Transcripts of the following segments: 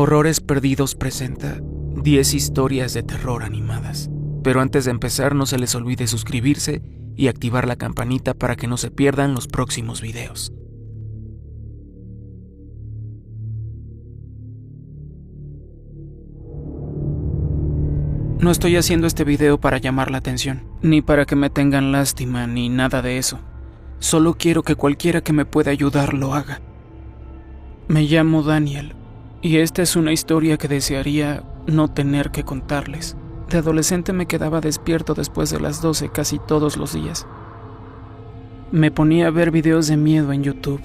Horrores Perdidos presenta 10 historias de terror animadas. Pero antes de empezar, no se les olvide suscribirse y activar la campanita para que no se pierdan los próximos videos. No estoy haciendo este video para llamar la atención, ni para que me tengan lástima, ni nada de eso. Solo quiero que cualquiera que me pueda ayudar lo haga. Me llamo Daniel, y esta es una historia que desearía no tener que contarles. De adolescente me quedaba despierto después de las 12 casi todos los días. Me ponía a ver videos de miedo en YouTube.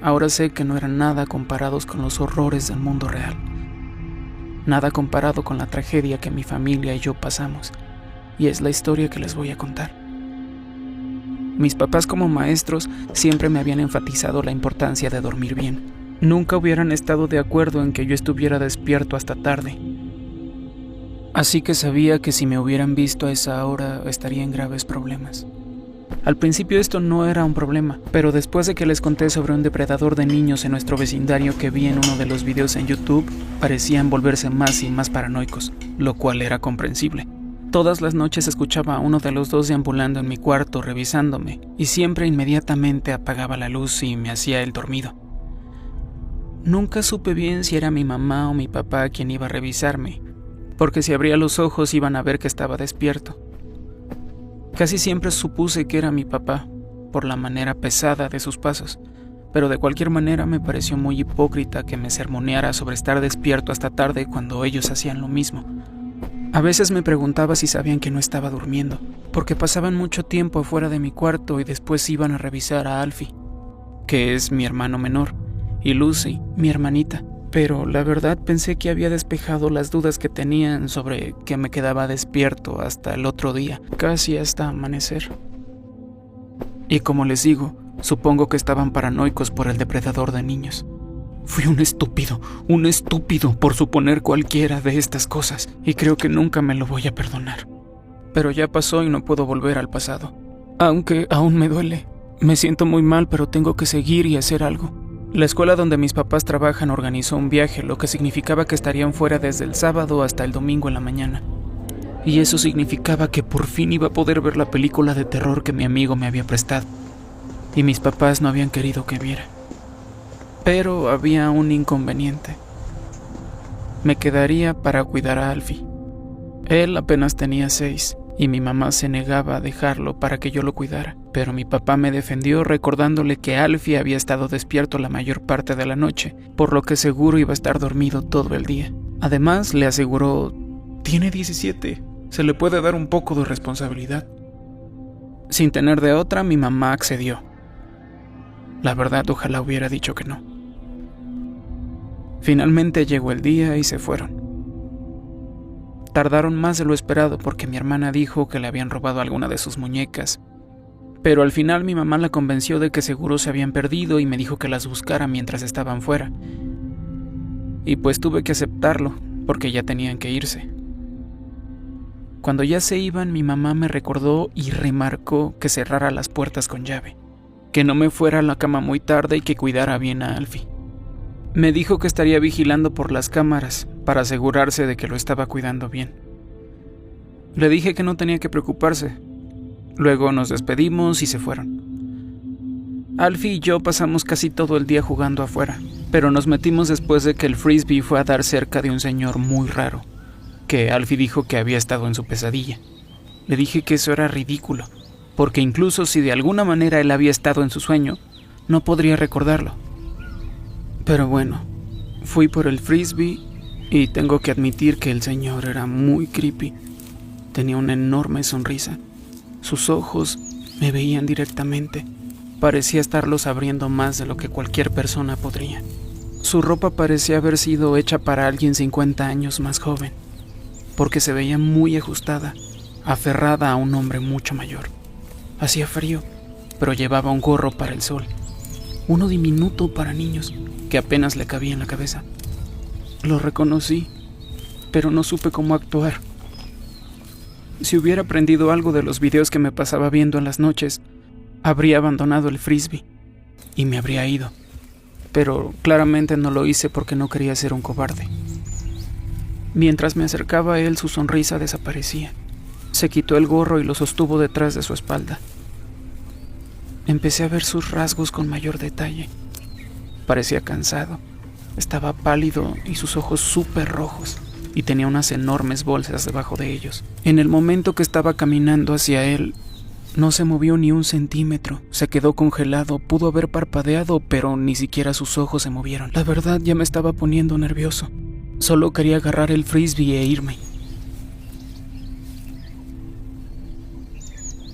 Ahora sé que no eran nada comparados con los horrores del mundo real. Nada comparado con la tragedia que mi familia y yo pasamos, y es la historia que les voy a contar. Mis papás como maestros siempre me habían enfatizado la importancia de dormir bien. Nunca hubieran estado de acuerdo en que yo estuviera despierto hasta tarde. Así que sabía que si me hubieran visto a esa hora estaría en graves problemas. Al principio esto no era un problema, pero después de que les conté sobre un depredador de niños en nuestro vecindario que vi en uno de los videos en YouTube, parecían volverse más y más paranoicos, lo cual era comprensible. Todas las noches escuchaba a uno de los dos deambulando en mi cuarto revisándome, y siempre inmediatamente apagaba la luz y me hacía el dormido. Nunca supe bien si era mi mamá o mi papá quien iba a revisarme, porque si abría los ojos iban a ver que estaba despierto. Casi siempre supuse que era mi papá, por la manera pesada de sus pasos, pero de cualquier manera me pareció muy hipócrita que me sermoneara sobre estar despierto hasta tarde cuando ellos hacían lo mismo. A veces me preguntaba si sabían que no estaba durmiendo, porque pasaban mucho tiempo afuera de mi cuarto y después iban a revisar a Alfie, que es mi hermano menor, y Lucy, mi hermanita. Pero la verdad pensé que había despejado las dudas que tenían sobre que me quedaba despierto hasta el otro día, casi hasta amanecer. Y como les digo, supongo que estaban paranoicos por el depredador de niños. Fui un estúpido por suponer cualquiera de estas cosas, y creo que nunca me lo voy a perdonar. Pero ya pasó y no puedo volver al pasado. Aunque aún me duele. Me siento muy mal, pero tengo que seguir y hacer algo. La escuela donde mis papás trabajan organizó un viaje, lo que significaba que estarían fuera desde el sábado hasta el domingo en la mañana. Y eso significaba que por fin iba a poder ver la película de terror que mi amigo me había prestado. Y mis papás no habían querido que viera. Pero había un inconveniente. Me quedaría para cuidar a Alfie. Él apenas tenía 6 y mi mamá se negaba a dejarlo para que yo lo cuidara. Pero mi papá me defendió recordándole que Alfie había estado despierto la mayor parte de la noche, por lo que seguro iba a estar dormido todo el día. Además, le aseguró, tiene 17, se le puede dar un poco de responsabilidad. Sin tener de otra, mi mamá accedió. La verdad, ojalá hubiera dicho que no. Finalmente llegó el día y se fueron. Tardaron más de lo esperado porque mi hermana dijo que le habían robado alguna de sus muñecas. Pero al final mi mamá la convenció de que seguro se habían perdido y me dijo que las buscara mientras estaban fuera. Y pues tuve que aceptarlo, porque ya tenían que irse. Cuando ya se iban, mi mamá me recordó y remarcó que cerrara las puertas con llave, que no me fuera a la cama muy tarde y que cuidara bien a Alfie. Me dijo que estaría vigilando por las cámaras para asegurarse de que lo estaba cuidando bien. Le dije que no tenía que preocuparse. Luego nos despedimos y se fueron. Alfie y yo pasamos casi todo el día jugando afuera, pero nos metimos después de que el frisbee fue a dar cerca de un señor muy raro, que Alfie dijo que había estado en su pesadilla. Le dije que eso era ridículo, porque incluso si de alguna manera él había estado en su sueño, no podría recordarlo. Pero bueno, fui por el frisbee y tengo que admitir que el señor era muy creepy. Tenía una enorme sonrisa. Sus ojos me veían directamente. Parecía estarlos abriendo más de lo que cualquier persona podría. Su ropa parecía haber sido hecha para alguien 50 años más joven, porque se veía muy ajustada, aferrada a un hombre mucho mayor. Hacía frío, pero llevaba un gorro para el sol, uno diminuto para niños, que apenas le cabía en la cabeza. Lo reconocí, pero no supe cómo actuar. Si hubiera aprendido algo de los videos que me pasaba viendo en las noches, habría abandonado el frisbee y me habría ido. pero claramente no lo hice porque no quería ser un cobarde. Mientras me acercaba a él, su sonrisa desaparecía. Se quitó el gorro y lo sostuvo detrás de su espalda. Empecé a ver sus rasgos con mayor detalle. Parecía cansado, estaba pálido y sus ojos súper rojos, y tenía unas enormes bolsas debajo de ellos. En el momento que estaba caminando hacia él, no se movió ni un centímetro, se quedó congelado, pudo haber parpadeado, pero ni siquiera sus ojos se movieron. La verdad ya me estaba poniendo nervioso. Solo quería agarrar el frisbee e irme.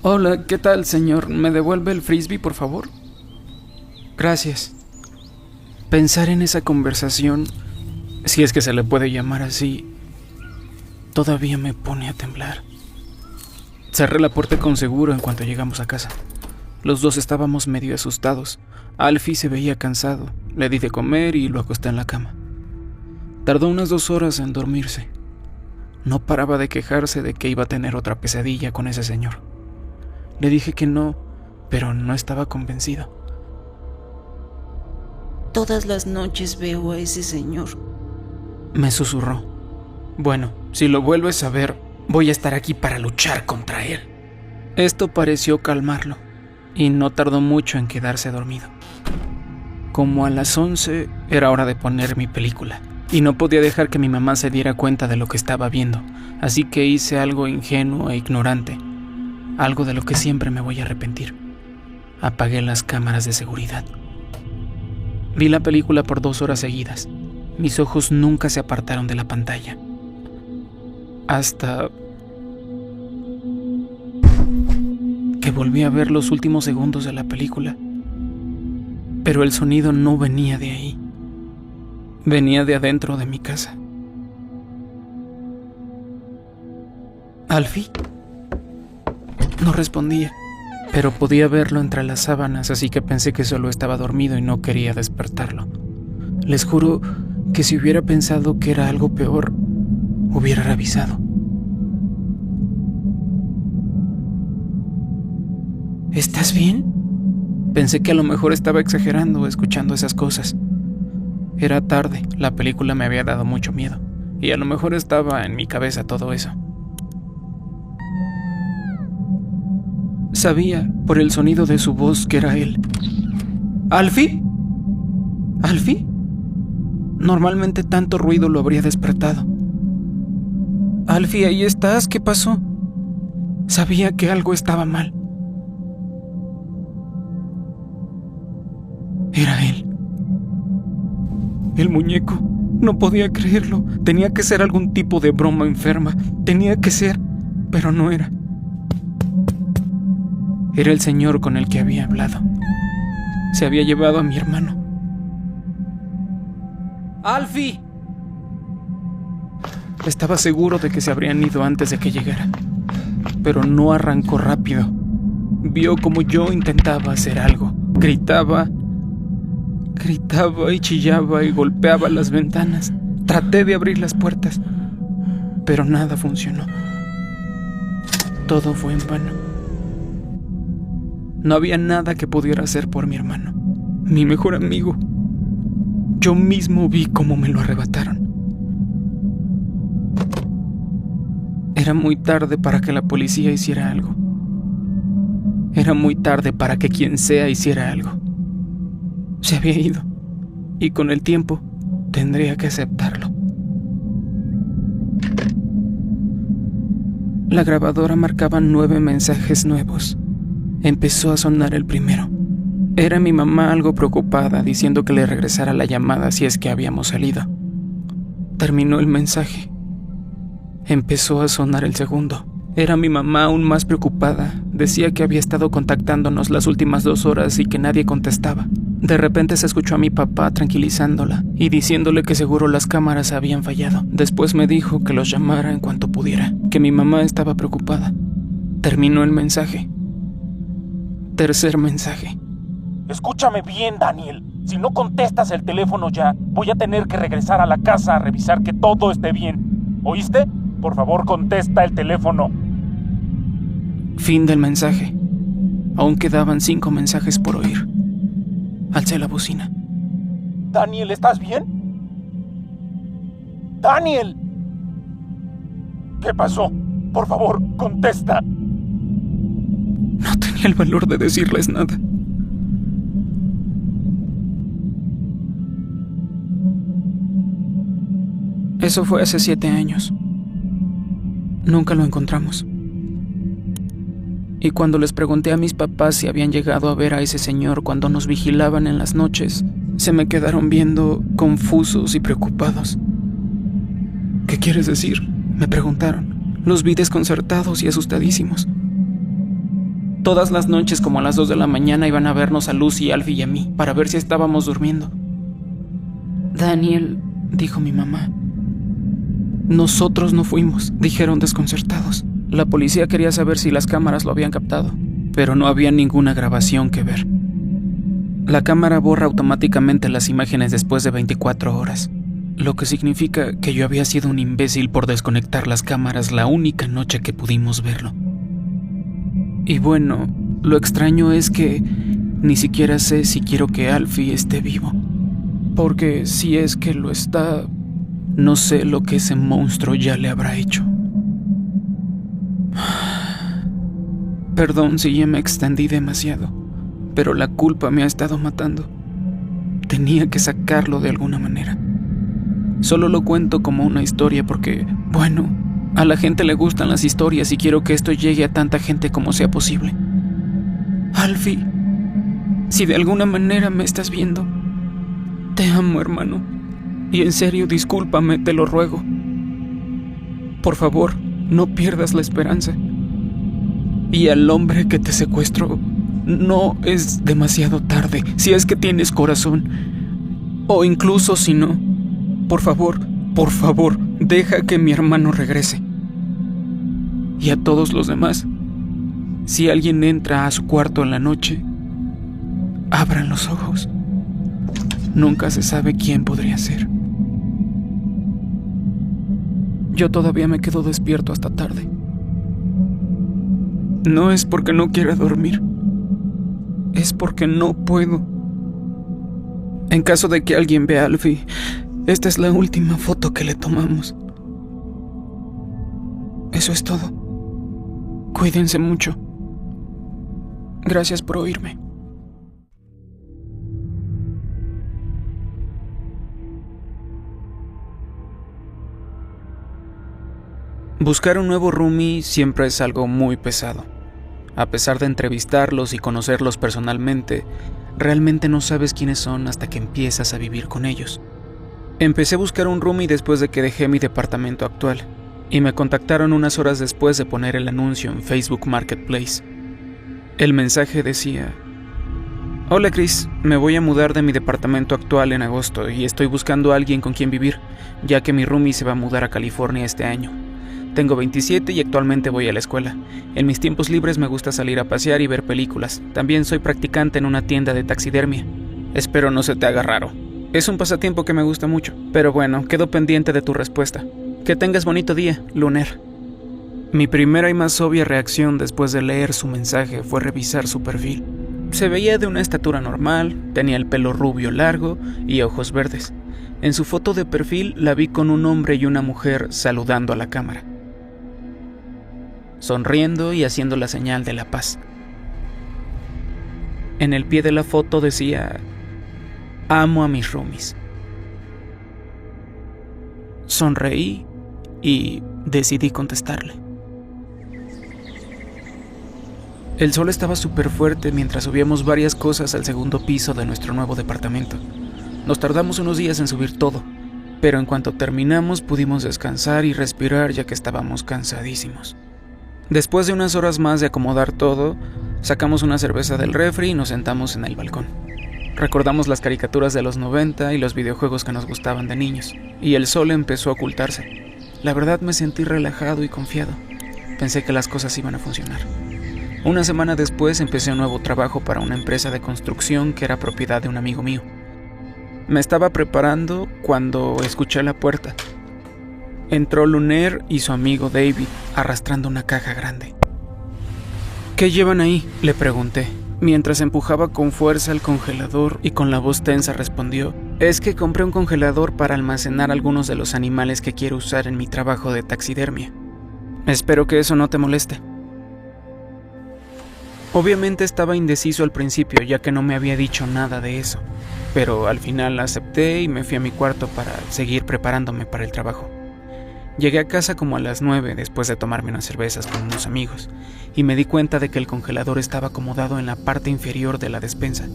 Hola, ¿qué tal, señor? ¿Me devuelve el frisbee, por favor? Gracias. Pensar en esa conversación, si es que se le puede llamar así, todavía me pone a temblar. Cerré la puerta con seguro en cuanto llegamos a casa. Los dos estábamos medio asustados. Alfie se veía cansado. Le di de comer y lo acosté en la cama. Tardó unas 2 horas en dormirse. No paraba de quejarse de que iba a tener otra pesadilla con ese señor. Le dije que no, pero no estaba convencido. Todas las noches veo a ese señor. Me susurró. Bueno, si lo vuelves a ver, voy a estar aquí para luchar contra él. Esto pareció calmarlo, y no tardó mucho en quedarse dormido. Como a las 11 era hora de poner mi película, y no podía dejar que mi mamá se diera cuenta de lo que estaba viendo, así que hice algo ingenuo e ignorante, algo de lo que siempre me voy a arrepentir. Apagué las cámaras de seguridad. Vi la película por 2 horas seguidas. Mis ojos nunca se apartaron de la pantalla. Hasta que volví a ver los últimos segundos de la película. Pero el sonido no venía de ahí. Venía de adentro de mi casa. ¿Alfie? No respondía, pero podía verlo entre las sábanas, así que pensé que solo estaba dormido y no quería despertarlo. Les juro que si hubiera pensado que era algo peor, hubiera revisado. ¿Estás bien? Pensé que a lo mejor estaba exagerando escuchando esas cosas. Era tarde, la película me había dado mucho miedo, y a lo mejor estaba en mi cabeza todo eso. Sabía, por el sonido de su voz, que era él. ¿Alfie? ¿Alfie? Normalmente tanto ruido lo habría despertado. Alfie, ¿ahí estás? ¿Qué pasó? Sabía que algo estaba mal. Era él. El muñeco. No podía creerlo. Tenía que ser algún tipo de broma enferma. Tenía que ser, pero no era. Era el señor con el que había hablado. Se había llevado a mi hermano. ¡Alfie! Estaba seguro de que se habrían ido antes de que llegara, pero no arrancó rápido. Vio como yo intentaba hacer algo. Gritaba y chillaba y golpeaba las ventanas. Traté de abrir las puertas, pero nada funcionó. Todo fue en vano. No había nada que pudiera hacer por mi hermano, mi mejor amigo. Yo mismo vi cómo me lo arrebataron. Era muy tarde para que la policía hiciera algo. Era muy tarde para que quien sea hiciera algo. Se había ido, y con el tiempo tendría que aceptarlo. La grabadora marcaba 9 mensajes nuevos. Empezó a sonar el primero. Era mi mamá algo preocupada, diciendo que le regresara la llamada si es que habíamos salido. Terminó el mensaje. Empezó a sonar el segundo. Era mi mamá aún más preocupada. Decía que había estado contactándonos las últimas 2 horas y que nadie contestaba. De repente se escuchó a mi papá tranquilizándola y diciéndole que seguro las cámaras habían fallado. Después me dijo que los llamara en cuanto pudiera, que mi mamá estaba preocupada. Terminó el mensaje. Tercer mensaje. Escúchame bien, Daniel. Si no contestas el teléfono ya, voy a tener que regresar a la casa a revisar que todo esté bien. ¿Oíste? Por favor, contesta el teléfono. Fin del mensaje. Aún quedaban 5 mensajes por oír. Alcé la bocina. Daniel, ¿estás bien? ¡Daniel! ¿Qué pasó? Por favor, contesta. No tenía el valor de decirles nada. Eso fue hace 7 años. Nunca lo encontramos. Y cuando les pregunté a mis papás si habían llegado a ver a ese señor cuando nos vigilaban en las noches, se me quedaron viendo confusos y preocupados. ¿Qué quieres decir?, me preguntaron. Los vi desconcertados y asustadísimos. Todas las noches, como a las 2 de la mañana, iban a vernos a Lucy, Alfie y a mí, para ver si estábamos durmiendo. Daniel, dijo mi mamá. Nosotros no fuimos, dijeron desconcertados. La policía quería saber si las cámaras lo habían captado, pero no había ninguna grabación que ver. La cámara borra automáticamente las imágenes después de 24 horas, lo que significa que yo había sido un imbécil por desconectar las cámaras la única noche que pudimos verlo. Y bueno, lo extraño es que ni siquiera sé si quiero que Alfie esté vivo, porque si es que lo está, no sé lo que ese monstruo ya le habrá hecho. Perdón si ya me extendí demasiado, pero la culpa me ha estado matando. Tenía que sacarlo de alguna manera. Solo lo cuento como una historia porque, bueno, a la gente le gustan las historias y quiero que esto llegue a tanta gente como sea posible. Alfie, si de alguna manera me estás viendo, te amo, hermano. Y en serio, discúlpame, te lo ruego. Por favor, no pierdas la esperanza. Y al hombre que te secuestró, no es demasiado tarde, si es que tienes corazón. O incluso si no, por favor, deja que mi hermano regrese. Y a todos los demás, si alguien entra a su cuarto en la noche, abran los ojos. Nunca se sabe quién podría ser. Yo todavía me quedo despierto hasta tarde. No es porque no quiera dormir, es porque no puedo. En caso de que alguien vea a Alfie, esta es la última foto que le tomamos. Eso es todo. Cuídense mucho. Gracias por oírme. Buscar un nuevo roomie siempre es algo muy pesado. A pesar de entrevistarlos y conocerlos personalmente, realmente no sabes quiénes son hasta que empiezas a vivir con ellos. Empecé a buscar un roomie después de que dejé mi departamento actual, y me contactaron unas horas después de poner el anuncio en Facebook Marketplace. El mensaje decía: Hola Chris, me voy a mudar de mi departamento actual en agosto y estoy buscando a alguien con quien vivir, ya que mi roomie se va a mudar a California este año. Tengo 27 y actualmente voy a la escuela. En mis tiempos libres me gusta salir a pasear y ver películas. También soy practicante en una tienda de taxidermia. Espero no se te haga raro. Es un pasatiempo que me gusta mucho. Pero bueno, quedo pendiente de tu respuesta. Que tengas bonito día, Luner. Mi primera y más obvia reacción después de leer su mensaje fue revisar su perfil. Se veía de una estatura normal, tenía el pelo rubio largo y ojos verdes. En su foto de perfil la vi con un hombre y una mujer saludando a la cámara, sonriendo y haciendo la señal de la paz. En el pie de la foto decía: amo a mis roomies. Sonreí y decidí contestarle. El sol estaba súper fuerte mientras subíamos varias cosas al segundo piso de nuestro nuevo departamento. Nos tardamos unos días en subir todo, pero en cuanto terminamos pudimos descansar y respirar ya que estábamos cansadísimos. Después de unas horas más de acomodar todo, sacamos una cerveza del refri y nos sentamos en el balcón. Recordamos las caricaturas de los 90 y los videojuegos que nos gustaban de niños, y el sol empezó a ocultarse. La verdad me sentí relajado y confiado. Pensé que las cosas iban a funcionar. Una semana después empecé un nuevo trabajo para una empresa de construcción que era propiedad de un amigo mío. Me estaba preparando cuando escuché la puerta. Entró Luner y su amigo David, arrastrando una caja grande. ¿Qué llevan ahí?, le pregunté, mientras empujaba con fuerza el congelador y con la voz tensa respondió: Es que compré un congelador para almacenar algunos de los animales que quiero usar en mi trabajo de taxidermia. Espero que eso no te moleste. Obviamente estaba indeciso al principio, ya que no me había dicho nada de eso, pero al final acepté y me fui a mi cuarto para seguir preparándome para el trabajo. Llegué a casa como a las 9 después de tomarme unas cervezas con unos amigos, y me di cuenta de que el congelador estaba acomodado en la parte inferior de la despensa.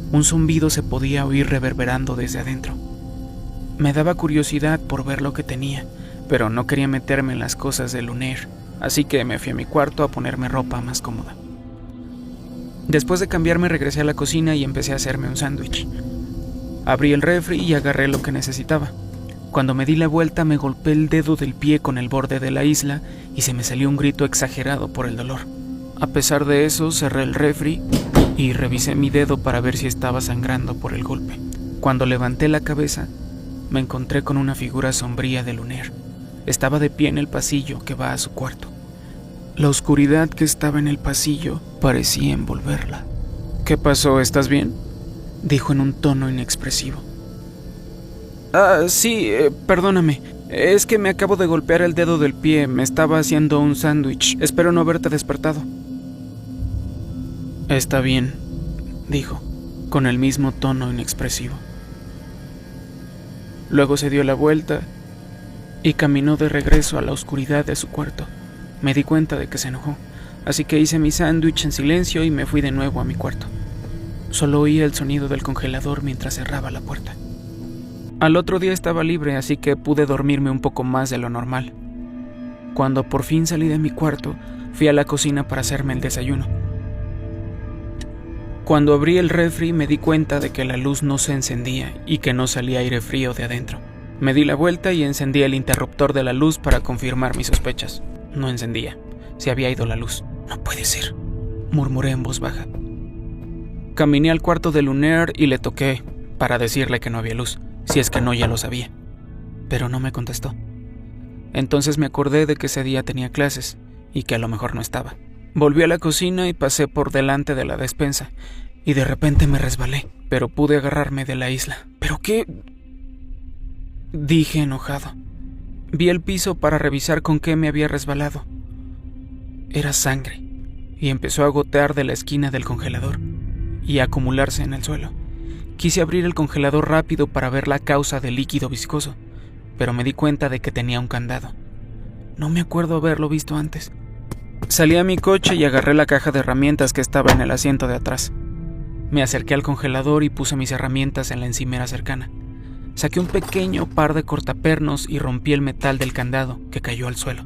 Un zumbido se podía oír reverberando desde adentro. Me daba curiosidad por ver lo que tenía, pero no quería meterme en las cosas de Lunaire, así que me fui a mi cuarto a ponerme ropa más cómoda. Después de cambiarme regresé a la cocina y empecé a hacerme un sándwich. Abrí el refri y agarré lo que necesitaba. Cuando me di la vuelta me golpeé el dedo del pie con el borde de la isla y se me salió un grito exagerado por el dolor. A pesar de eso cerré el refri y revisé mi dedo para ver si estaba sangrando por el golpe. Cuando levanté la cabeza me encontré con una figura sombría de Lunaire. Estaba de pie en el pasillo que va a su cuarto. La oscuridad que estaba en el pasillo parecía envolverla. ¿Qué pasó? ¿Estás bien?, dijo en un tono inexpresivo. Sí, perdóname. Es que me acabo de golpear el dedo del pie. Me estaba haciendo un sándwich. Espero no haberte despertado. Está bien, dijo, con el mismo tono inexpresivo. Luego se dio la vuelta y caminó de regreso a la oscuridad de su cuarto. Me di cuenta de que se enojó, así que hice mi sándwich en silencio y me fui de nuevo a mi cuarto. Solo oía el sonido del congelador mientras cerraba la puerta. Al otro día estaba libre, así que pude dormirme un poco más de lo normal. Cuando por fin salí de mi cuarto, fui a la cocina para hacerme el desayuno. Cuando abrí el refri me di cuenta de que la luz no se encendía y que no salía aire frío de adentro. Me di la vuelta y encendí el interruptor de la luz para confirmar mis sospechas. No encendía. Se había ido la luz. No puede ser, murmuré en voz baja. Caminé al cuarto de Lunaire y le toqué para decirle que no había luz, si es que no ya lo sabía. Pero no me contestó. Entonces me acordé de que ese día tenía clases y que a lo mejor no estaba. Volví a la cocina y pasé por delante de la despensa y de repente me resbalé, pero pude agarrarme de la isla. ¿Pero qué?, dije enojado. Vi el piso para revisar con qué me había resbalado. Era sangre, y empezó a gotear de la esquina del congelador y a acumularse en el suelo. Quise abrir el congelador rápido para ver la causa del líquido viscoso, pero me di cuenta de que tenía un candado. No me acuerdo haberlo visto antes. Salí a mi coche y agarré la caja de herramientas que estaba en el asiento de atrás. Me acerqué al congelador y puse mis herramientas en la encimera cercana. Saqué un pequeño par de cortapernos y rompí el metal del candado, que cayó al suelo.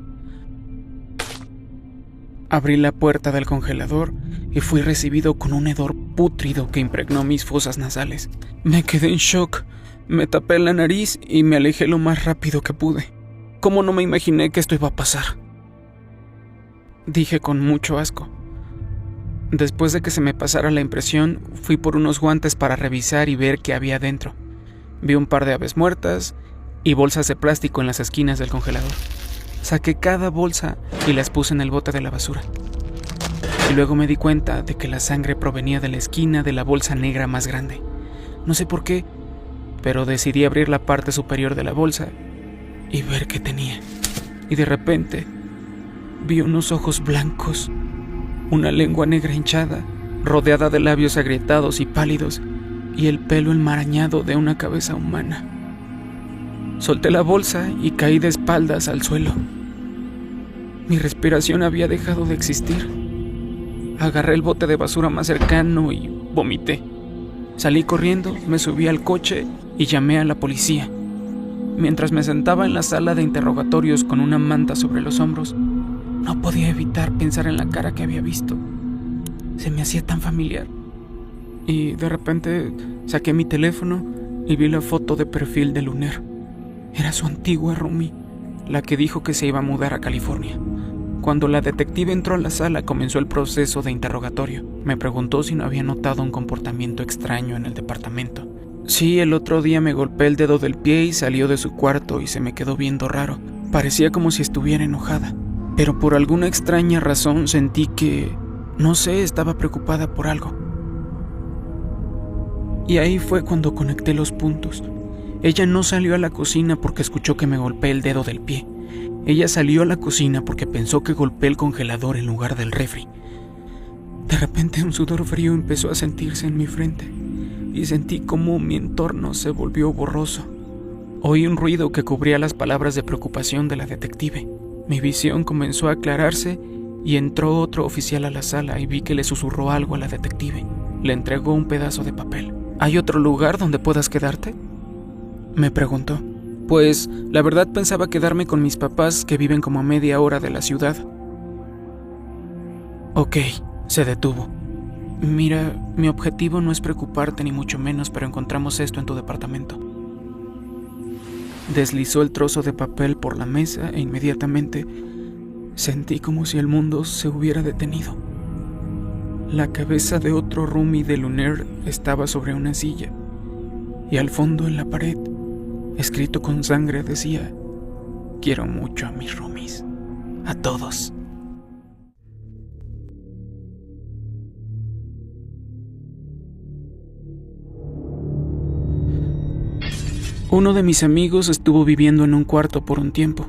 Abrí la puerta del congelador y fui recibido con un hedor pútrido que impregnó mis fosas nasales. Me quedé en shock, me tapé la nariz y me alejé lo más rápido que pude. ¿Cómo no me imaginé que esto iba a pasar?, dije con mucho asco. Después de que se me pasara la impresión, fui por unos guantes para revisar y ver qué había dentro. Vi un par de aves muertas y bolsas de plástico en las esquinas del congelador. Saqué cada bolsa y las puse en el bote de la basura. Y luego me di cuenta de que la sangre provenía de la esquina de la bolsa negra más grande. No sé por qué, pero decidí abrir la parte superior de la bolsa y ver qué tenía. Y de repente vi unos ojos blancos, una lengua negra hinchada, rodeada de labios agrietados y pálidos, y el pelo enmarañado de una cabeza humana. Solté la bolsa y caí de espaldas al suelo. Mi respiración había dejado de existir. Agarré el bote de basura más cercano y vomité. Salí corriendo, me subí al coche y llamé a la policía. Mientras me sentaba en la sala de interrogatorios con una manta sobre los hombros, no podía evitar pensar en la cara que había visto. Se me hacía tan familiar. Y de repente saqué mi teléfono y vi la foto de perfil de Lunaire. Era su antigua roomie, la que dijo que se iba a mudar a California. Cuando la detective entró a la sala, comenzó el proceso de interrogatorio. Me preguntó si no había notado un comportamiento extraño en el departamento. Sí, el otro día me golpeé el dedo del pie y salió de su cuarto y se me quedó viendo raro. Parecía como si estuviera enojada. Pero por alguna extraña razón sentí que, no sé, estaba preocupada por algo. Y ahí fue cuando conecté los puntos. Ella no salió a la cocina porque escuchó que me golpeé el dedo del pie. Ella salió a la cocina porque pensó que golpeé el congelador en lugar del refri. De repente un sudor frío empezó a sentirse en mi frente y sentí como mi entorno se volvió borroso. Oí un ruido que cubría las palabras de preocupación de la detective. Mi visión comenzó a aclararse y entró otro oficial a la sala y vi que le susurró algo a la detective. Le entregó un pedazo de papel. ¿Hay otro lugar donde puedas quedarte?, me preguntó. Pues, la verdad pensaba quedarme con mis papás que viven como a media hora de la ciudad. Ok, se detuvo. Mira, mi objetivo no es preocuparte ni mucho menos, pero encontramos esto en tu departamento. Deslizó el trozo de papel por la mesa e inmediatamente sentí como si el mundo se hubiera detenido. La cabeza de otro roomie de Lunaire estaba sobre una silla y al fondo en la pared, escrito con sangre, decía: quiero mucho a mis roomies, a todos. Uno de mis amigos estuvo viviendo en un cuarto por un tiempo.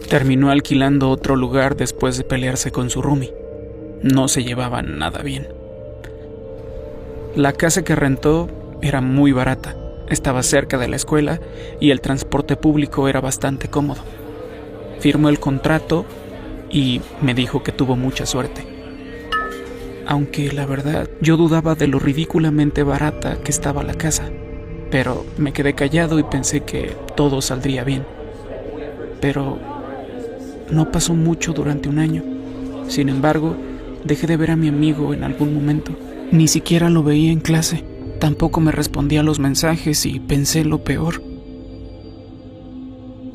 Terminó alquilando otro lugar después de pelearse con su roomie. No se llevaban nada bien. La casa que rentó era muy barata, estaba cerca de la escuela y el transporte público era bastante cómodo. Firmó el contrato y me dijo que tuvo mucha suerte. Aunque la verdad, yo dudaba de lo ridículamente barata que estaba la casa. Pero me quedé callado y pensé que todo saldría bien. Pero no pasó mucho durante un año. Sin embargo, dejé de ver a mi amigo en algún momento. Ni siquiera lo veía en clase. Tampoco me respondía a los mensajes y pensé lo peor.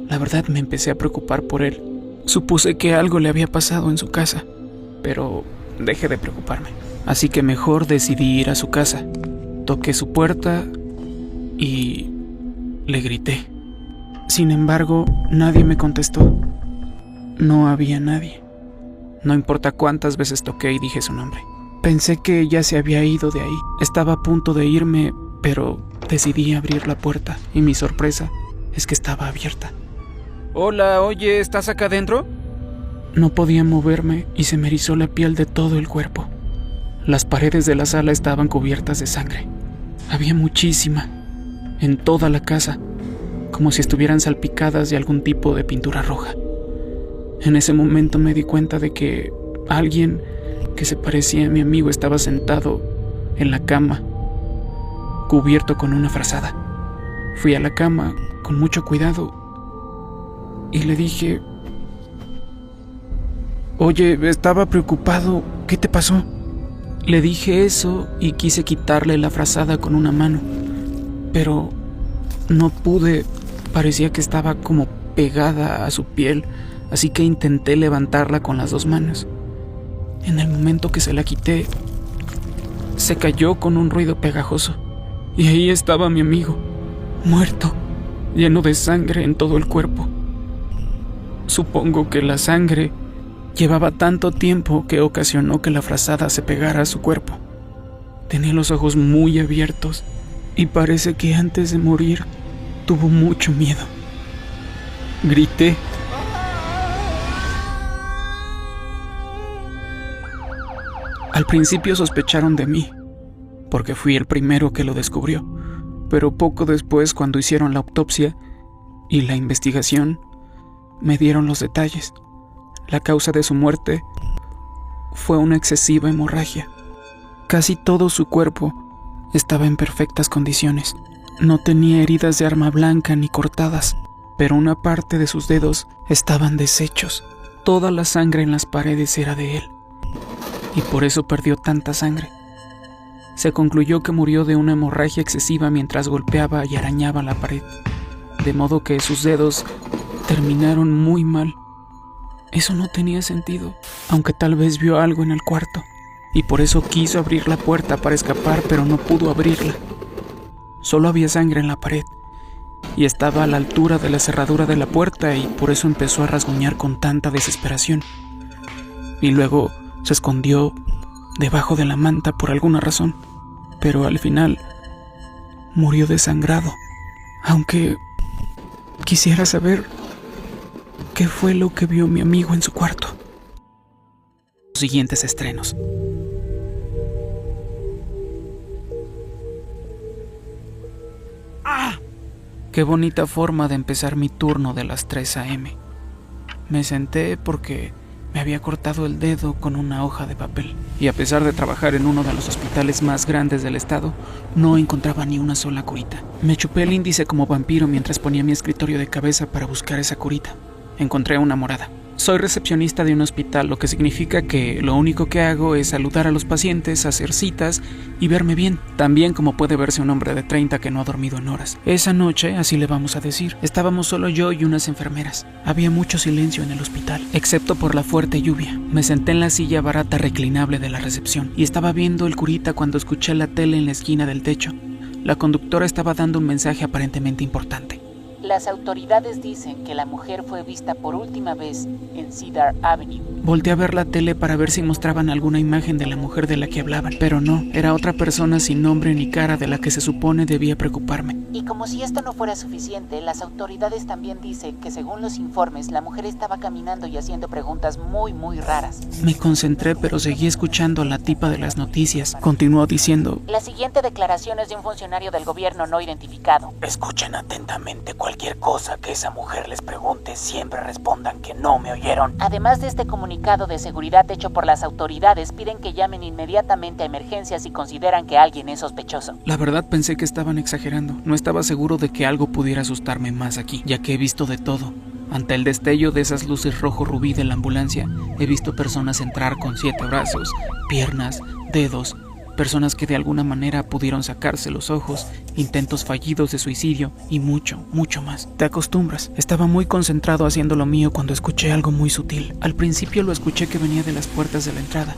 La verdad me empecé a preocupar por él. Supuse que algo le había pasado en su casa, pero dejé de preocuparme. Así que mejor decidí ir a su casa. Toqué su puerta y le grité. Sin embargo, nadie me contestó. No había nadie. No importa cuántas veces toqué y dije su nombre. Pensé que ya se había ido de ahí. Estaba a punto de irme, pero decidí abrir la puerta y mi sorpresa es que estaba abierta. Hola, oye, ¿estás acá adentro? No podía moverme y se me erizó la piel de todo el cuerpo. Las paredes de la sala estaban cubiertas de sangre. Había muchísima, en toda la casa, como si estuvieran salpicadas de algún tipo de pintura roja. En ese momento me di cuenta de que alguien que se parecía a mi amigo estaba sentado en la cama, cubierto con una frazada. Fui a la cama con mucho cuidado y le dije: oye, estaba preocupado, ¿qué te pasó? Le dije eso y quise quitarle la frazada con una mano, pero no pude, parecía que estaba como pegada a su piel, así que intenté levantarla con las dos manos. En el momento que se la quité, se cayó con un ruido pegajoso, y ahí estaba mi amigo, muerto, lleno de sangre en todo el cuerpo. Supongo que la sangre llevaba tanto tiempo que ocasionó que la frazada se pegara a su cuerpo. Tenía los ojos muy abiertos y parece que antes de morir tuvo mucho miedo. Grité. Al principio sospecharon de mí, porque fui el primero que lo descubrió, pero poco después, cuando hicieron la autopsia y la investigación, me dieron los detalles. La causa de su muerte fue una excesiva hemorragia. Casi todo su cuerpo estaba en perfectas condiciones. No tenía heridas de arma blanca ni cortadas, pero una parte de sus dedos estaban deshechos. Toda la sangre en las paredes era de él, y por eso perdió tanta sangre. Se concluyó que murió de una hemorragia excesiva mientras golpeaba y arañaba la pared, de modo que sus dedos terminaron muy mal. Eso no tenía sentido, aunque tal vez vio algo en el cuarto, y por eso quiso abrir la puerta para escapar, pero no pudo abrirla. Solo había sangre en la pared, y estaba a la altura de la cerradura de la puerta, y por eso empezó a rasguñar con tanta desesperación. Y luego se escondió debajo de la manta por alguna razón, pero al final murió desangrado. Aunque quisiera saber qué fue lo que vio mi amigo en su cuarto. Los siguientes estrenos. ¡Ah! Qué bonita forma de empezar mi turno de las 3 a.m. Me senté porque me había cortado el dedo con una hoja de papel. Y a pesar de trabajar en uno de los hospitales más grandes del estado, no encontraba ni una sola curita. Me chupé el índice como vampiro mientras ponía mi escritorio de cabeza para buscar esa curita. Encontré una morada. Soy recepcionista de un hospital, lo que significa que lo único que hago es saludar a los pacientes, hacer citas y verme bien. También como puede verse un hombre de 30 que no ha dormido en horas. Esa noche, así le vamos a decir, estábamos solo yo y unas enfermeras. Había mucho silencio en el hospital, excepto por la fuerte lluvia. Me senté en la silla barata reclinable de la recepción y estaba viendo el curita cuando escuché la tele en la esquina del techo. La conductora estaba dando un mensaje aparentemente importante. Las autoridades dicen que la mujer fue vista por última vez en Cedar Avenue. Volteé a ver la tele para ver si mostraban alguna imagen de la mujer de la que hablaban, pero no, era otra persona sin nombre ni cara de la que se supone debía preocuparme. Y como si esto no fuera suficiente, las autoridades también dicen que según los informes, la mujer estaba caminando y haciendo preguntas muy raras. Me concentré, pero seguí escuchando a la tipa de las noticias. Continuó diciendo: La siguiente declaración es de un funcionario del gobierno no identificado. Escuchen atentamente cualquier cosa que esa mujer les pregunte, siempre respondan que no me oyeron. Además de este comunicado de seguridad hecho por las autoridades, piden que llamen inmediatamente a emergencias si consideran que alguien es sospechoso. La verdad pensé que estaban exagerando. No estaba seguro de que algo pudiera asustarme más aquí, ya que he visto de todo. Ante el destello de esas luces rojo rubí de la ambulancia, he visto personas entrar con 7 brazos, piernas, dedos, personas que de alguna manera pudieron sacarse los ojos, intentos fallidos de suicidio y mucho más. Te acostumbras. Estaba muy concentrado haciendo lo mío cuando escuché algo muy sutil. Al principio lo escuché que venía de las puertas de la entrada.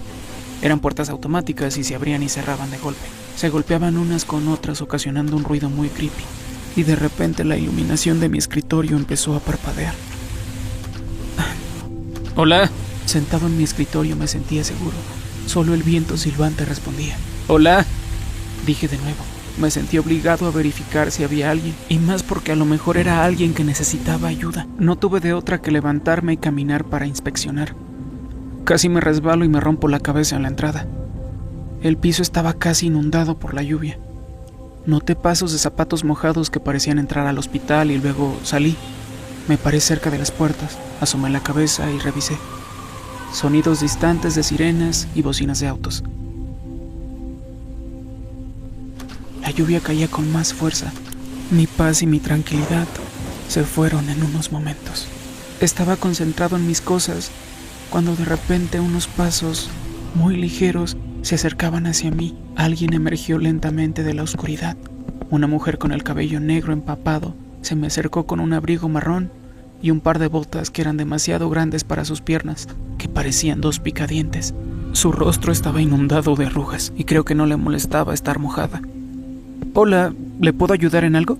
Eran puertas automáticas y se abrían y cerraban de golpe. Se golpeaban unas con otras, ocasionando un ruido muy creepy. Y de repente la iluminación de mi escritorio empezó a parpadear. Hola. Sentado en mi escritorio me sentía seguro. Solo el viento silbante respondía. Hola, dije de nuevo. Me sentí obligado a verificar si había alguien, y más porque a lo mejor era alguien que necesitaba ayuda. No tuve de otra que levantarme y caminar para inspeccionar. Casi me resbalo y me rompo la cabeza en la entrada. El piso estaba casi inundado por la lluvia. Noté pasos de zapatos mojados que parecían entrar al hospital y luego salí. Me paré cerca de las puertas, asomé la cabeza y revisé. Sonidos distantes de sirenas y bocinas de autos. La lluvia caía con más fuerza. Mi paz y mi tranquilidad se fueron en unos momentos. Estaba concentrado en mis cosas cuando de repente unos pasos muy ligeros se acercaban hacia mí. Alguien emergió lentamente de la oscuridad. Una mujer con el cabello negro empapado se me acercó con un abrigo marrón y un par de botas que eran demasiado grandes para sus piernas, que parecían 2 picadientes. Su rostro estaba inundado de arrugas y creo que no le molestaba estar mojada. Hola, ¿le puedo ayudar en algo?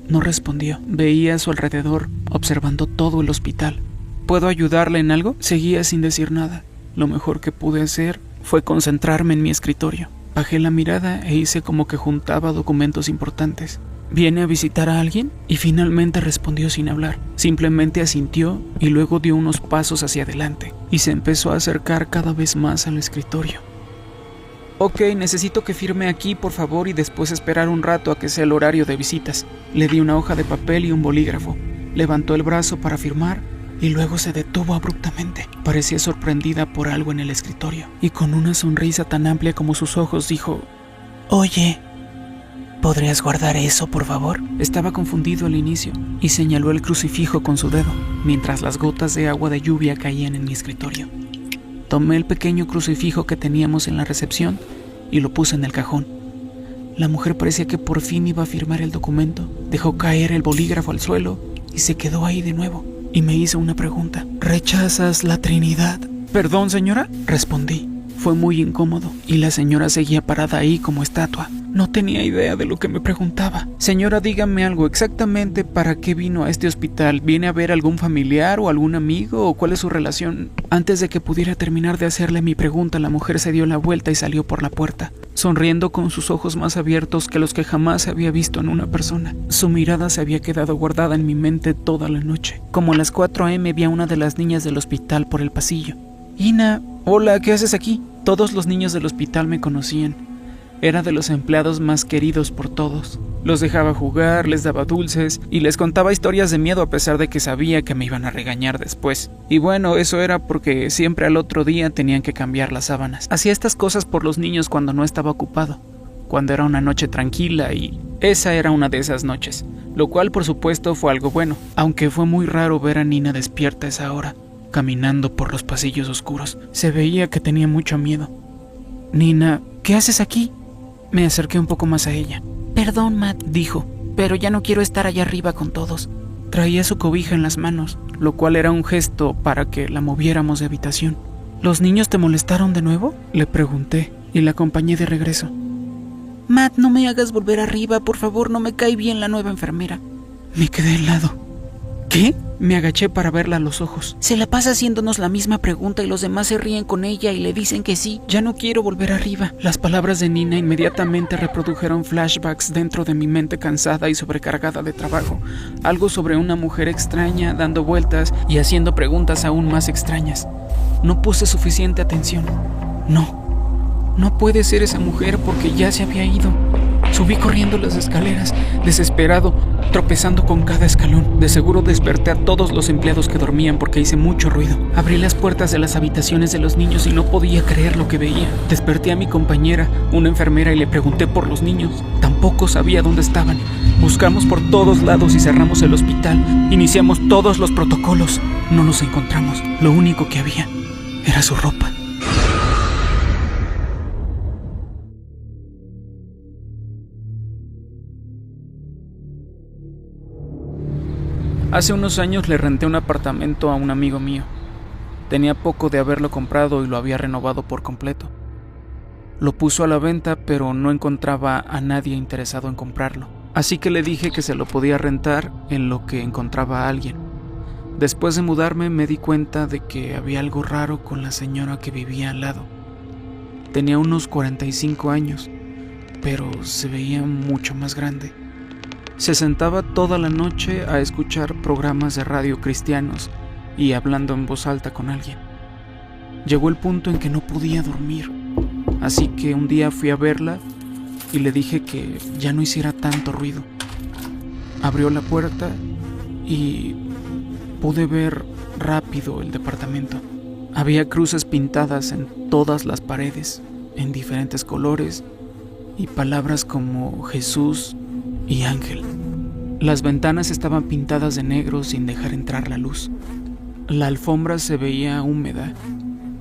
No respondió. Veía a su alrededor, observando todo el hospital. ¿Puedo ayudarle en algo? Seguía sin decir nada. Lo mejor que pude hacer fue concentrarme en mi escritorio. Bajé la mirada e hice como que juntaba documentos importantes. ¿Viene a visitar a alguien? Y finalmente respondió sin hablar. Simplemente asintió y luego dio unos pasos hacia adelante y se empezó a acercar cada vez más al escritorio. Ok, necesito que firme aquí, por favor, y después esperar un rato a que sea el horario de visitas. Le di una hoja de papel y un bolígrafo. Levantó el brazo para firmar y luego se detuvo abruptamente. Parecía sorprendida por algo en el escritorio y con una sonrisa tan amplia como sus ojos dijo: Oye, ¿podrías guardar eso, por favor? Estaba confundido al inicio y señaló el crucifijo con su dedo, mientras las gotas de agua de lluvia caían en mi escritorio. Tomé el pequeño crucifijo que teníamos en la recepción y lo puse en el cajón. La mujer parecía que por fin iba a firmar el documento. Dejó caer el bolígrafo al suelo y se quedó ahí de nuevo. Y me hizo una pregunta. ¿Rechazas la Trinidad? ¿Perdón, señora? Respondí. Fue muy incómodo y la señora seguía parada ahí como estatua. No tenía idea de lo que me preguntaba. Señora, dígame algo, exactamente para qué vino a este hospital. ¿Viene a ver algún familiar o algún amigo o cuál es su relación? Antes de que pudiera terminar de hacerle mi pregunta, la mujer se dio la vuelta y salió por la puerta, sonriendo con sus ojos más abiertos que los que jamás había visto en una persona. Su mirada se había quedado guardada en mi mente toda la noche. Como a las 4 a.m. vi a una de las niñas del hospital por el pasillo. Ina, hola, ¿qué haces aquí? Todos los niños del hospital me conocían. Era de los empleados más queridos por todos. Los dejaba jugar, les daba dulces y les contaba historias de miedo a pesar de que sabía que me iban a regañar después. Y bueno, eso era porque siempre al otro día tenían que cambiar las sábanas. Hacía estas cosas por los niños cuando no estaba ocupado, cuando era una noche tranquila, y esa era una de esas noches, lo cual por supuesto fue algo bueno, aunque fue muy raro ver a Nina despierta a esa hora, caminando por los pasillos oscuros. Se veía que tenía mucho miedo. Nina, ¿qué haces aquí? Me acerqué un poco más a ella. Perdón, Matt, dijo, pero ya no quiero estar allá arriba con todos. Traía su cobija en las manos, lo cual era un gesto para que la moviéramos de habitación. ¿Los niños te molestaron de nuevo?, le pregunté, y la acompañé de regreso. Matt, no me hagas volver arriba, por favor, no me cae bien la nueva enfermera. Me quedé helado. ¿Qué? Me agaché para verla a los ojos. Se la pasa haciéndonos la misma pregunta y los demás se ríen con ella y le dicen que sí. Ya no quiero volver arriba. Las palabras de Nina inmediatamente reprodujeron flashbacks dentro de mi mente cansada y sobrecargada de trabajo. Algo sobre una mujer extraña dando vueltas y haciendo preguntas aún más extrañas. No puse suficiente atención. No puede ser esa mujer porque ya se había ido. Subí corriendo las escaleras, desesperado, tropezando con cada escalón. De seguro desperté a todos los empleados que dormían porque hice mucho ruido. Abrí las puertas de las habitaciones de los niños y no podía creer lo que veía. Desperté a mi compañera, una enfermera, y le pregunté por los niños. Tampoco sabía dónde estaban. Buscamos por todos lados y cerramos el hospital. Iniciamos todos los protocolos. No los encontramos. Lo único que había era su ropa. Hace unos años le renté un apartamento a un amigo mío. Tenía poco de haberlo comprado y lo había renovado por completo. Lo puso a la venta, pero no encontraba a nadie interesado en comprarlo. Así que le dije que se lo podía rentar en lo que encontraba a alguien. Después de mudarme me di cuenta de que había algo raro con la señora que vivía al lado. Tenía unos 45 años, pero se veía mucho más grande. Se sentaba toda la noche a escuchar programas de radio cristianos y hablando en voz alta con alguien. Llegó el punto en que no podía dormir, así que un día fui a verla y le dije que ya no hiciera tanto ruido. Abrió la puerta y pude ver rápido el departamento. Había cruces pintadas en todas las paredes, en diferentes colores, y palabras como Jesús y ángel. Las ventanas estaban pintadas de negro sin dejar entrar la luz. La alfombra se veía húmeda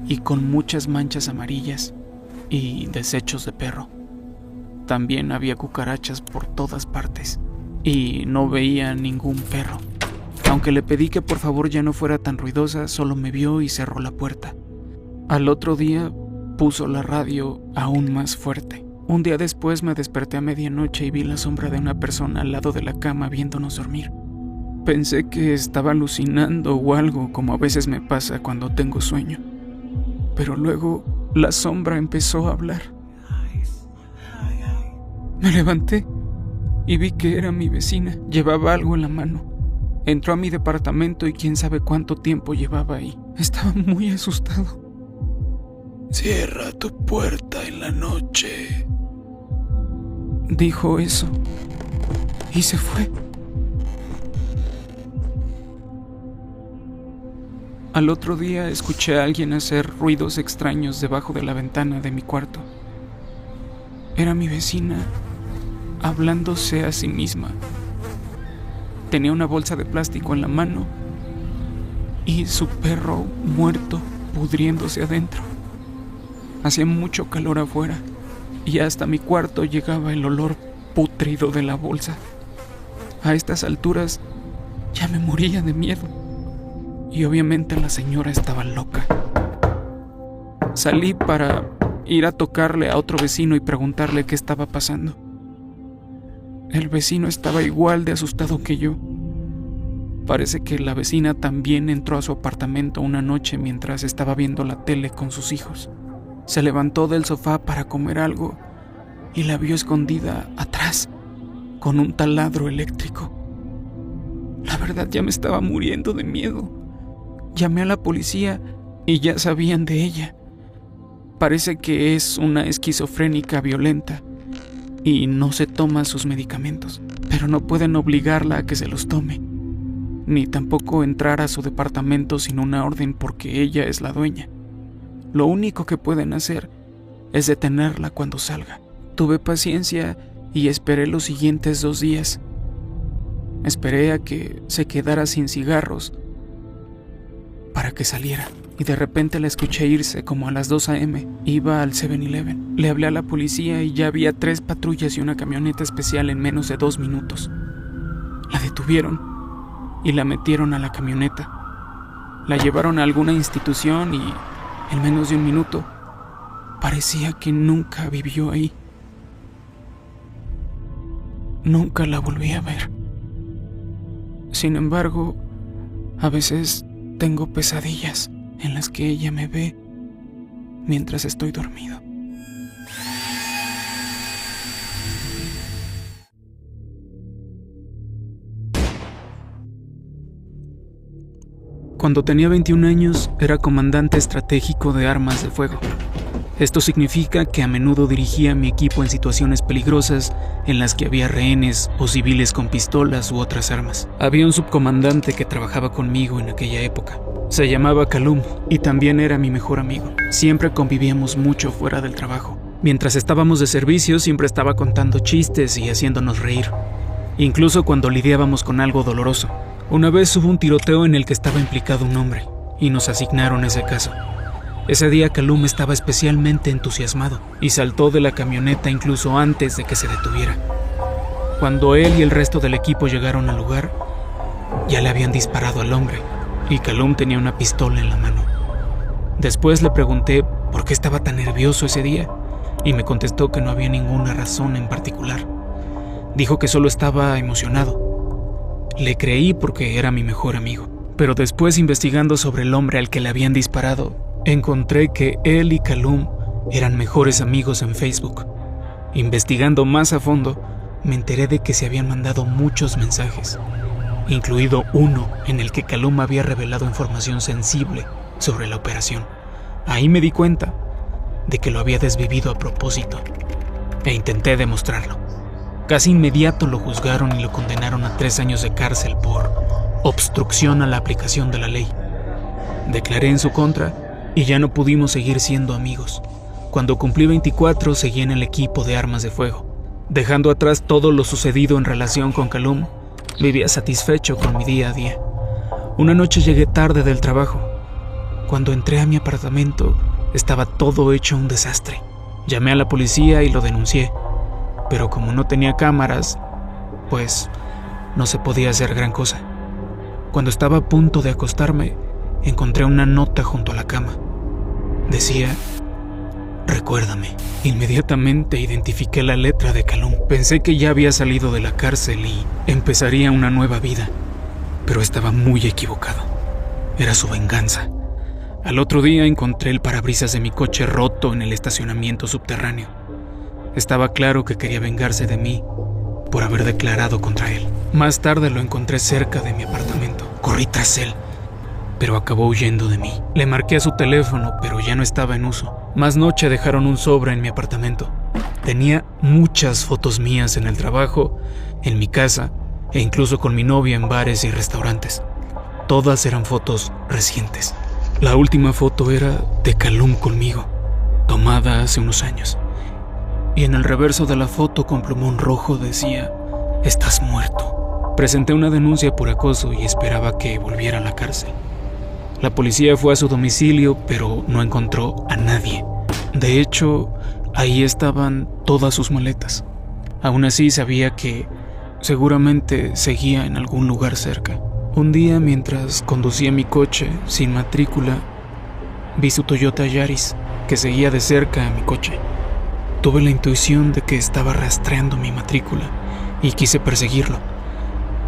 y con muchas manchas amarillas y desechos de perro. También había cucarachas por todas partes y no veía ningún perro. Aunque le pedí que por favor ya no fuera tan ruidosa, solo me vio y cerró la puerta. Al otro día puso la radio aún más fuerte. Un día después me desperté a medianoche y vi la sombra de una persona al lado de la cama viéndonos dormir. Pensé que estaba alucinando o algo, como a veces me pasa cuando tengo sueño. Pero luego la sombra empezó a hablar. Me levanté y vi que era mi vecina. Llevaba algo en la mano. Entró a mi departamento y quién sabe cuánto tiempo llevaba ahí. Estaba muy asustado. Cierra tu puerta en la noche, dijo eso y se fue. Al otro día escuché a alguien hacer ruidos extraños debajo de la ventana de mi cuarto. Era mi vecina hablándose a sí misma. Tenía una bolsa de plástico en la mano y su perro muerto pudriéndose adentro. Hacía mucho calor afuera y hasta mi cuarto llegaba el olor pútrido de la bolsa. A estas alturas ya me moría de miedo y obviamente la señora estaba loca. Salí para ir a tocarle a otro vecino y preguntarle qué estaba pasando. El vecino estaba igual de asustado que yo. Parece que la vecina también entró a su apartamento una noche mientras estaba viendo la tele con sus hijos. Se levantó del sofá para comer algo y la vio escondida atrás, con un taladro eléctrico. La verdad, ya me estaba muriendo de miedo. Llamé a la policía y ya sabían de ella. Parece que es una esquizofrénica violenta y no se toma sus medicamentos, pero no pueden obligarla a que se los tome, ni tampoco entrar a su departamento sin una orden porque ella es la dueña. Lo único que pueden hacer es detenerla cuando salga. Tuve paciencia y esperé los siguientes 2 días. Esperé a que se quedara sin cigarros para que saliera, y de repente la escuché irse como a las 2 a.m. Iba al 7-Eleven. Le hablé a la policía y ya había 3 patrullas y una camioneta especial en menos de 2 minutos. La detuvieron y la metieron a la camioneta. La llevaron a alguna institución y en menos de 1 minuto parecía que nunca vivió ahí. Nunca la volví a ver. Sin embargo, a veces tengo pesadillas en las que ella me ve mientras estoy dormido. Cuando tenía 21 años, era comandante estratégico de armas de fuego. Esto significa que a menudo dirigía a mi equipo en situaciones peligrosas en las que había rehenes o civiles con pistolas u otras armas. Había un subcomandante que trabajaba conmigo en aquella época. Se llamaba Calum y también era mi mejor amigo. Siempre convivíamos mucho fuera del trabajo. Mientras estábamos de servicio, siempre estaba contando chistes y haciéndonos reír, incluso cuando lidiábamos con algo doloroso. Una vez hubo un tiroteo en el que estaba implicado un hombre y nos asignaron ese caso. Ese día Calum estaba especialmente entusiasmado y saltó de la camioneta incluso antes de que se detuviera. Cuando él y el resto del equipo llegaron al lugar, ya le habían disparado al hombre y Calum tenía una pistola en la mano. Después le pregunté por qué estaba tan nervioso ese día y me contestó que no había ninguna razón en particular. Dijo que solo estaba emocionado. Le creí porque era mi mejor amigo, pero después, investigando sobre el hombre al que le habían disparado, encontré que él y Calum eran mejores amigos en Facebook. Investigando más a fondo, me enteré de que se habían mandado muchos mensajes, incluido uno en el que Calum había revelado información sensible sobre la operación. Ahí me di cuenta de que lo había desvivido a propósito, e intenté demostrarlo. Casi inmediato lo juzgaron y lo condenaron a 3 años de cárcel por obstrucción a la aplicación de la ley. Declaré en su contra y ya no pudimos seguir siendo amigos. Cuando cumplí 24, seguí en el equipo de armas de fuego. Dejando atrás todo lo sucedido en relación con Calum, vivía satisfecho con mi día a día. Una noche llegué tarde del trabajo. Cuando entré a mi apartamento, estaba todo hecho un desastre. Llamé a la policía y lo denuncié, pero como no tenía cámaras, pues no se podía hacer gran cosa. Cuando estaba a punto de acostarme, encontré una nota junto a la cama. Decía: recuérdame. Inmediatamente identifiqué la letra de Calum. Pensé que ya había salido de la cárcel y empezaría una nueva vida, pero estaba muy equivocado. Era su venganza. Al otro día encontré el parabrisas de mi coche roto en el estacionamiento subterráneo. Estaba claro que quería vengarse de mí por haber declarado contra él. Más tarde lo encontré cerca de mi apartamento. Corrí tras él, pero acabó huyendo de mí. Le marqué a su teléfono, pero ya no estaba en uso. Más noche dejaron un sobre en mi apartamento. Tenía muchas fotos mías en el trabajo, en mi casa e incluso con mi novia en bares y restaurantes. Todas eran fotos recientes. La última foto era de Calum conmigo, tomada hace unos años. Y en el reverso de la foto con plumón rojo decía: estás muerto. Presenté una denuncia por acoso y esperaba que volviera a la cárcel. La policía fue a su domicilio, pero no encontró a nadie. De hecho, ahí estaban todas sus maletas. Aún así sabía que seguramente seguía en algún lugar cerca. Un día, mientras conducía mi coche sin matrícula, vi su Toyota Yaris, que seguía de cerca a mi coche. Tuve la intuición de que estaba rastreando mi matrícula y quise perseguirlo.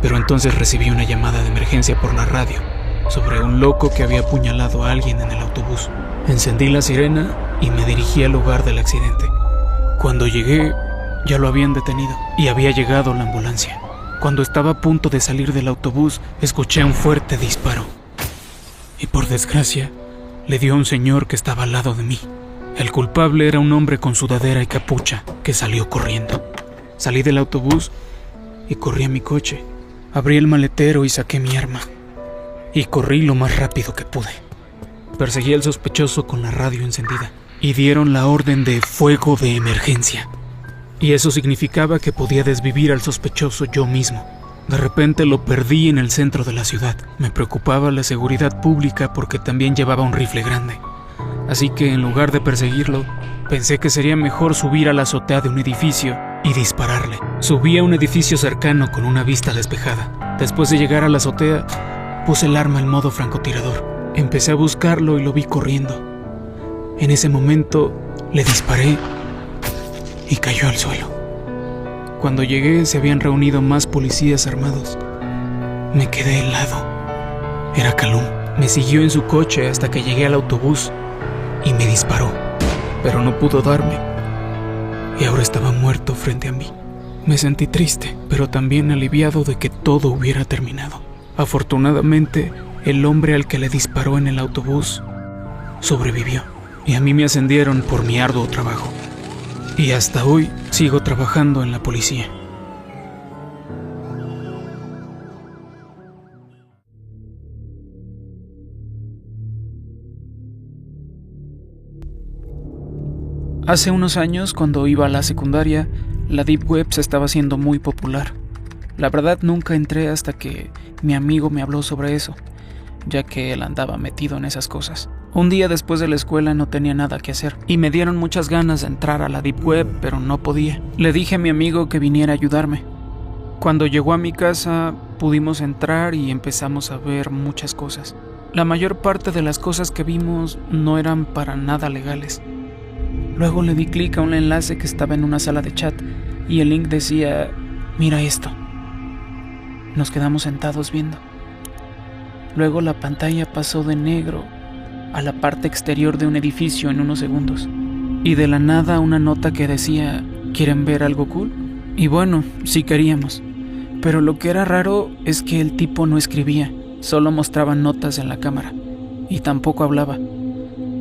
Pero entonces recibí una llamada de emergencia por la radio sobre un loco que había apuñalado a alguien en el autobús. Encendí la sirena y me dirigí al lugar del accidente. Cuando llegué, ya lo habían detenido y había llegado la ambulancia. Cuando estaba a punto de salir del autobús, escuché un fuerte disparo. Y por desgracia, le dio a un señor que estaba al lado de mí. El culpable era un hombre con sudadera y capucha que salió corriendo. Salí del autobús y corrí a mi coche. Abrí el maletero y saqué mi arma. Y corrí lo más rápido que pude. Perseguí al sospechoso con la radio encendida y dieron la orden de fuego de emergencia. Y eso significaba que podía desvivir al sospechoso yo mismo. De repente lo perdí en el centro de la ciudad. Me preocupaba la seguridad pública porque también llevaba un rifle grande. Así que en lugar de perseguirlo, pensé que sería mejor subir a la azotea de un edificio y dispararle. Subí a un edificio cercano con una vista despejada. Después de llegar a la azotea, puse el arma en modo francotirador. Empecé a buscarlo y lo vi corriendo. En ese momento le disparé y cayó al suelo. Cuando llegué se habían reunido más policías armados. Me quedé helado. Era Calum. Me siguió en su coche hasta que llegué al autobús y me disparó, pero no pudo darme. Y ahora estaba muerto frente a mí. Me sentí triste, pero también aliviado de que todo hubiera terminado. Afortunadamente, el hombre al que le disparó en el autobús sobrevivió. Y a mí me ascendieron por mi arduo trabajo. Y hasta hoy sigo trabajando en la policía. Hace unos años, cuando iba a la secundaria, la Deep Web se estaba haciendo muy popular. La verdad nunca entré hasta que mi amigo me habló sobre eso, ya que él andaba metido en esas cosas. Un día después de la escuela no tenía nada que hacer y me dieron muchas ganas de entrar a la Deep Web, pero no podía. Le dije a mi amigo que viniera a ayudarme. Cuando llegó a mi casa pudimos entrar y empezamos a ver muchas cosas. La mayor parte de las cosas que vimos no eran para nada legales. Luego le di clic a un enlace que estaba en una sala de chat y el link decía: mira esto. Nos quedamos sentados viendo. Luego la pantalla pasó de negro a la parte exterior de un edificio en unos segundos. Y de la nada una nota que decía: ¿quieren ver algo cool? Y bueno, sí queríamos. Pero lo que era raro es que el tipo no escribía, solo mostraba notas en la cámara. Y tampoco hablaba.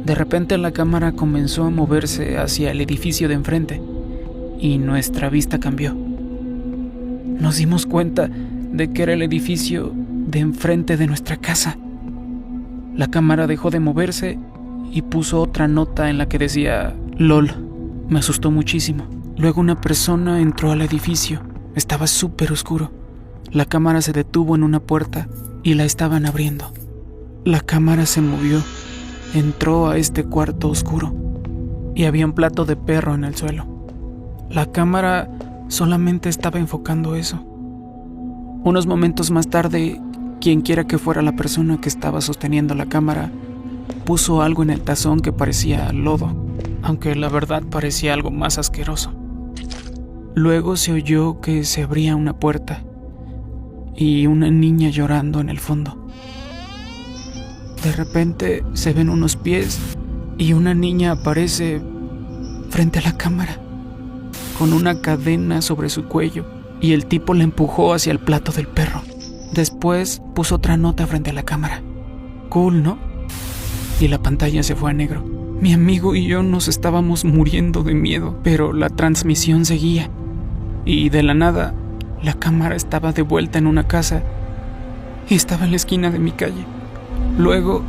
De repente la cámara comenzó a moverse hacia el edificio de enfrente. Y nuestra vista cambió. Nos dimos cuenta de que era el edificio de enfrente de nuestra casa. La cámara dejó de moverse y puso otra nota en la que decía: LOL. Me asustó muchísimo. Luego una persona entró al edificio. Estaba súper oscuro. La cámara se detuvo en una puerta y la estaban abriendo. La cámara se movió. Entró a este cuarto oscuro y había un plato de perro en el suelo. La cámara solamente estaba enfocando eso. Unos momentos más tarde, quienquiera que fuera la persona que estaba sosteniendo la cámara, puso algo en el tazón que parecía lodo, aunque la verdad parecía algo más asqueroso. Luego se oyó que se abría una puerta y una niña llorando en el fondo. De repente se ven unos pies y una niña aparece frente a la cámara con una cadena sobre su cuello y el tipo la empujó hacia el plato del perro. Después puso otra nota frente a la cámara. Cool, ¿no? Y la pantalla se fue a negro. Mi amigo y yo nos estábamos muriendo de miedo, pero la transmisión seguía. Y de la nada, la cámara estaba de vuelta en una casa y estaba en la esquina de mi calle. Luego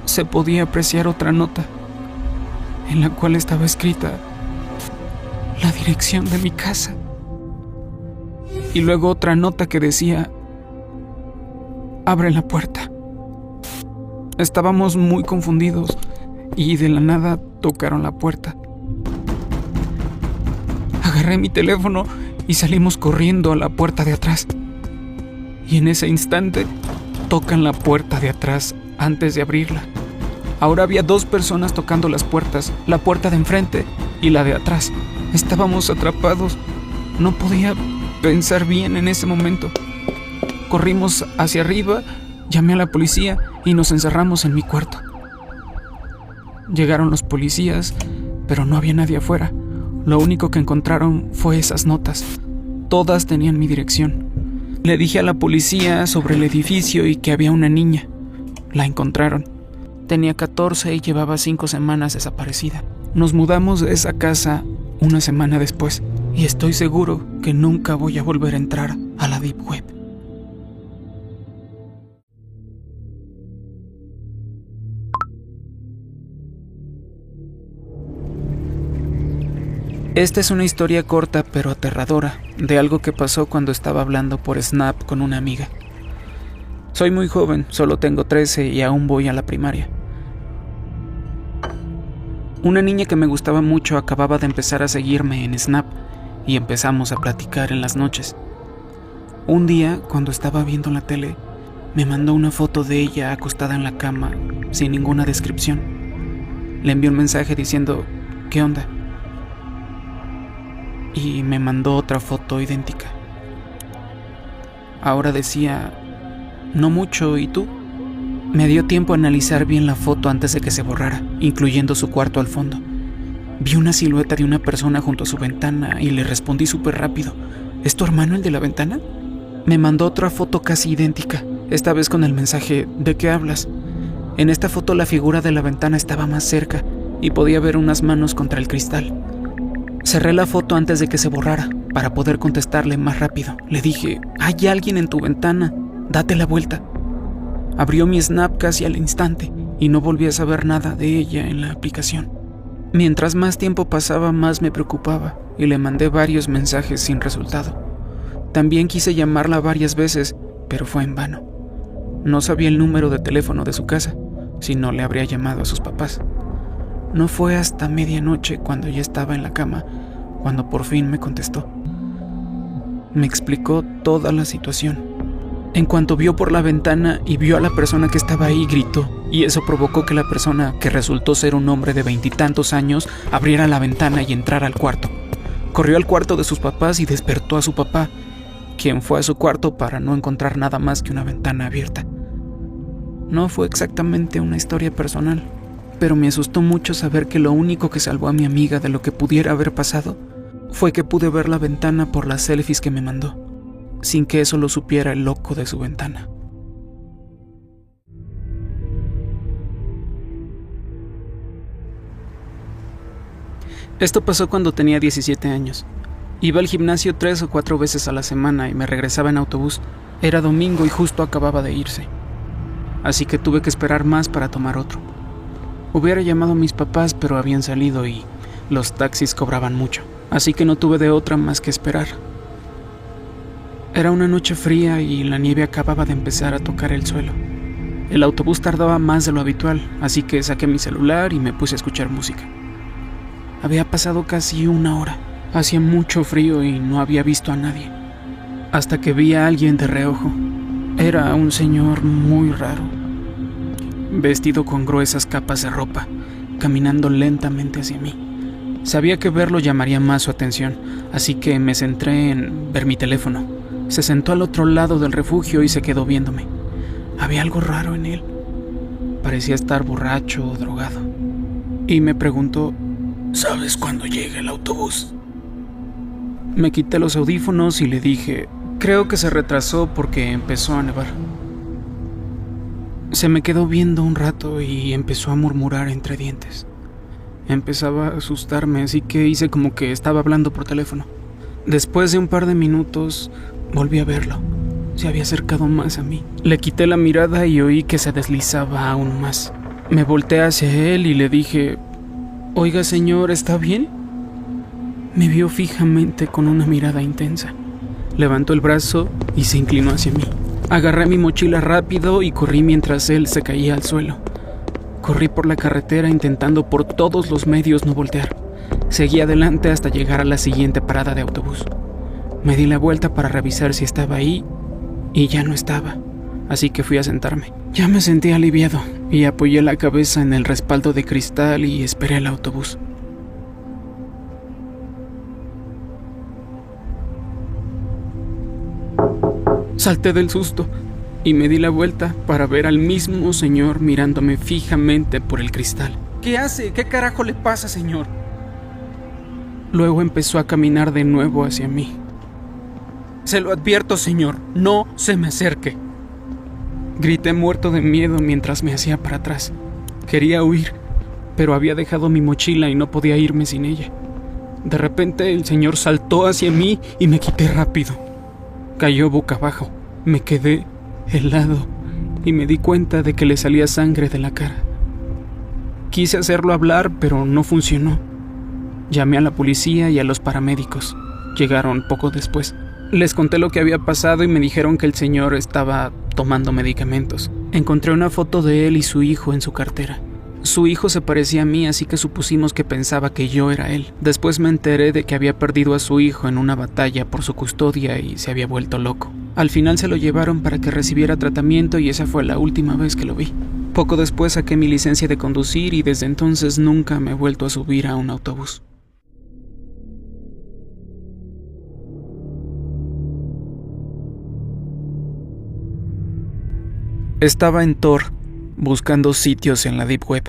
se podía apreciar otra nota en la cual estaba escrita la dirección de mi casa. Y luego otra nota que decía: abre la puerta. Estábamos muy confundidos y de la nada tocaron la puerta. Agarré mi teléfono y salimos corriendo a la puerta de atrás. Y en ese instante tocan la puerta de atrás antes de abrirla. Ahora había dos personas tocando las puertas, la puerta de enfrente y la de atrás. Estábamos atrapados. No podía pensar bien en ese momento. Corrimos hacia arriba, llamé a la policía y nos encerramos en mi cuarto. Llegaron los policías, pero no había nadie afuera. Lo único que encontraron fue esas notas. Todas tenían mi dirección. Le dije a la policía sobre el edificio y que había una niña. La encontraron. Tenía 14 y llevaba 5 semanas desaparecida. Nos mudamos de esa casa una semana después y estoy seguro que nunca voy a volver a entrar a la Deep Web. Esta es una historia corta pero aterradora de algo que pasó cuando estaba hablando por Snap con una amiga. Soy muy joven, solo tengo 13 y aún voy a la primaria. Una niña que me gustaba mucho acababa de empezar a seguirme en Snap y empezamos a platicar en las noches. Un día, cuando estaba viendo la tele, me mandó una foto de ella acostada en la cama sin ninguna descripción. Le envié un mensaje diciendo, ¿qué onda? Y me mandó otra foto idéntica. Ahora decía, no mucho, ¿y tú? Me dio tiempo a analizar bien la foto antes de que se borrara, incluyendo su cuarto al fondo. Vi una silueta de una persona junto a su ventana y le respondí súper rápido, ¿es tu hermano el de la ventana? Me mandó otra foto casi idéntica, esta vez con el mensaje, ¿de qué hablas? En esta foto la figura de la ventana estaba más cerca y podía ver unas manos contra el cristal. Cerré la foto antes de que se borrara, para poder contestarle más rápido. Le dije, hay alguien en tu ventana, date la vuelta. Abrió mi Snap casi al instante y no volví a saber nada de ella en la aplicación. Mientras más tiempo pasaba, más me preocupaba y le mandé varios mensajes sin resultado. También quise llamarla varias veces, pero fue en vano. No sabía el número de teléfono de su casa, si no le habría llamado a sus papás. No fue hasta medianoche, cuando ya estaba en la cama, cuando por fin me contestó. Me explicó toda la situación. En cuanto vio por la ventana y vio a la persona que estaba ahí, gritó, y eso provocó que la persona, que resultó ser un hombre de 20 y tantos años, abriera la ventana y entrara al cuarto. Corrió al cuarto de sus papás y despertó a su papá, quien fue a su cuarto para no encontrar nada más que una ventana abierta. No fue exactamente una historia personal, pero me asustó mucho saber que lo único que salvó a mi amiga de lo que pudiera haber pasado fue que pude ver la ventana por las selfies que me mandó, sin que eso lo supiera el loco de su ventana. Esto pasó cuando tenía 17 años. Iba al gimnasio 3 o 4 veces a la semana y me regresaba en autobús. Era domingo y justo acababa de irse, así que tuve que esperar más para tomar otro. Hubiera llamado a mis papás, pero habían salido y los taxis cobraban mucho, así que no tuve de otra más que esperar. Era una noche fría y la nieve acababa de empezar a tocar el suelo. El autobús tardaba más de lo habitual, así que saqué mi celular y me puse a escuchar música. Había pasado casi 1 hora, hacía mucho frío y no había visto a nadie, hasta que vi a alguien de reojo. Era un señor muy raro, vestido con gruesas capas de ropa, caminando lentamente hacia mí. Sabía que verlo llamaría más su atención, así que me centré en ver mi teléfono. Se sentó al otro lado del refugio y se quedó viéndome. Había algo raro en él. Parecía estar borracho o drogado. Y me preguntó, ¿sabes cuándo llega el autobús? Me quité los audífonos y le dije, creo que se retrasó porque empezó a nevar. Se me quedó viendo un rato y empezó a murmurar entre dientes. Empezaba a asustarme, así que hice como que estaba hablando por teléfono. Después de un par de minutos, volví a verlo. Se había acercado más a mí. Le quité la mirada y oí que se deslizaba aún más. Me volteé hacia él y le dije, oiga señor, ¿está bien? Me vio fijamente con una mirada intensa. Levantó el brazo y se inclinó hacia mí. Agarré mi mochila rápido y corrí mientras él se caía al suelo. Corrí por la carretera intentando por todos los medios no voltear. Seguí adelante hasta llegar a la siguiente parada de autobús. Me di la vuelta para revisar si estaba ahí y ya no estaba, así que fui a sentarme. Ya me sentí aliviado y apoyé la cabeza en el respaldo de cristal y esperé el autobús. Salté del susto y me di la vuelta para ver al mismo señor mirándome fijamente por el cristal. ¿Qué hace? ¿Qué carajo le pasa, señor? Luego empezó a caminar de nuevo hacia mí. Se lo advierto, señor, no se me acerque. Grité muerto de miedo mientras me hacía para atrás. Quería huir, pero había dejado mi mochila y no podía irme sin ella. De repente el señor saltó hacia mí y me quité rápido. Cayó boca abajo. Me quedé helado y me di cuenta de que le salía sangre de la cara. Quise hacerlo hablar, pero no funcionó. Llamé a la policía y a los paramédicos. Llegaron poco después. Les conté lo que había pasado y me dijeron que el señor estaba tomando medicamentos. Encontré una foto de él y su hijo en su cartera. Su hijo se parecía a mí, así que supusimos que pensaba que yo era él. Después me enteré de que había perdido a su hijo en una batalla por su custodia y se había vuelto loco. Al final se lo llevaron para que recibiera tratamiento y esa fue la última vez que lo vi. Poco después saqué mi licencia de conducir y desde entonces nunca me he vuelto a subir a un autobús. Estaba en Tor, buscando sitios en la Deep Web,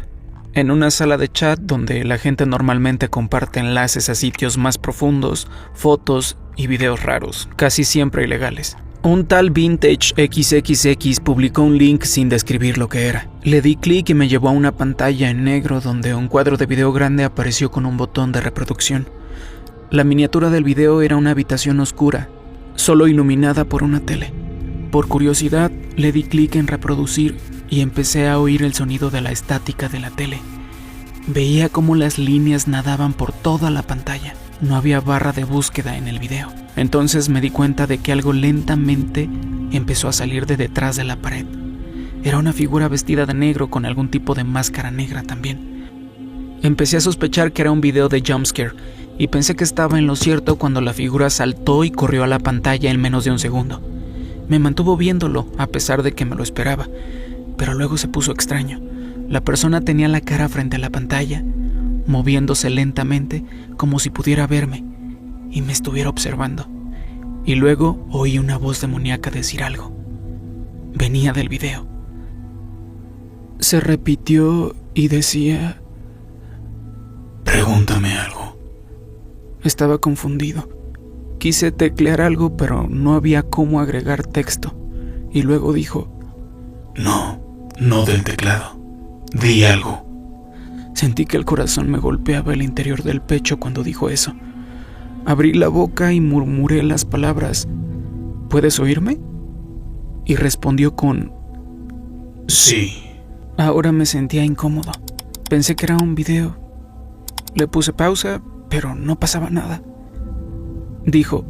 en una sala de chat donde la gente normalmente comparte enlaces a sitios más profundos, fotos y videos raros, casi siempre ilegales. Un tal Vintage XXX publicó un link sin describir lo que era. Le di clic y me llevó a una pantalla en negro donde un cuadro de video grande apareció con un botón de reproducción. La miniatura del video era una habitación oscura, solo iluminada por una tele. Por curiosidad, le di clic en reproducir y empecé a oír el sonido de la estática de la tele. Veía cómo las líneas nadaban por toda la pantalla. No había barra de búsqueda en el video. Entonces me di cuenta de que algo lentamente empezó a salir de detrás de la pared. Era una figura vestida de negro con algún tipo de máscara negra también. Empecé a sospechar que era un video de jumpscare y pensé que estaba en lo cierto cuando la figura saltó y corrió a la pantalla en menos de un segundo. Me mantuvo viéndolo a pesar de que me lo esperaba, pero luego se puso extraño. La persona tenía la cara frente a la pantalla, moviéndose lentamente como si pudiera verme y me estuviera observando. Y luego oí una voz demoníaca decir algo. Venía del video. Se repitió y decía: Pregúntame algo. Estaba confundido. Quise teclear algo, pero no había cómo agregar texto. Y luego dijo: No del teclado. Di algo. Sentí que el corazón me golpeaba el interior del pecho cuando dijo eso. Abrí la boca y murmuré las palabras: ¿puedes oírme? Y respondió con: sí. Ahora me sentía incómodo. Pensé que era un video. Le puse pausa, pero no pasaba nada. Dijo: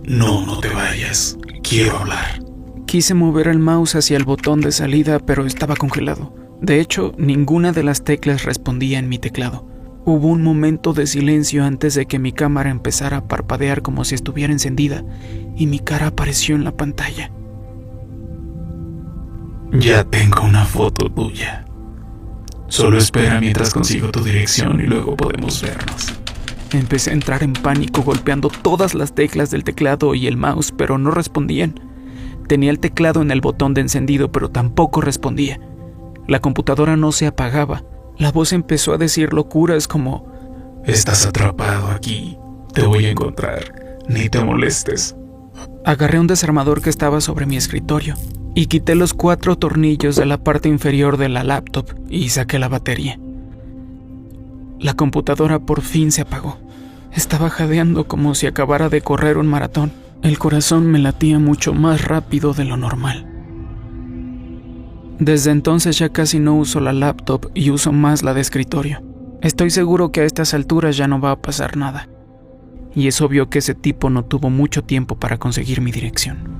No te vayas. Quiero hablar. Quise mover el mouse hacia el botón de salida, pero estaba congelado. De hecho, ninguna de las teclas respondía en mi teclado. Hubo un momento de silencio antes de que mi cámara empezara a parpadear como si estuviera encendida, y mi cara apareció en la pantalla. Ya tengo una foto tuya. Solo espera mientras consigo tu dirección y luego podemos vernos. Empecé a entrar en pánico golpeando todas las teclas del teclado y el mouse, pero no respondían. Tenía el teclado en el botón de encendido, pero tampoco respondía. La computadora no se apagaba. La voz empezó a decir locuras como: estás atrapado aquí. Te voy a encontrar. Ni te molestes. Agarré un desarmador que estaba sobre mi escritorio y quité los 4 tornillos de la parte inferior de la laptop y saqué la batería. La computadora por fin se apagó. Estaba jadeando como si acabara de correr un maratón. El corazón me latía mucho más rápido de lo normal. Desde entonces ya casi no uso la laptop y uso más la de escritorio. Estoy seguro que a estas alturas ya no va a pasar nada. Y es obvio que ese tipo no tuvo mucho tiempo para conseguir mi dirección.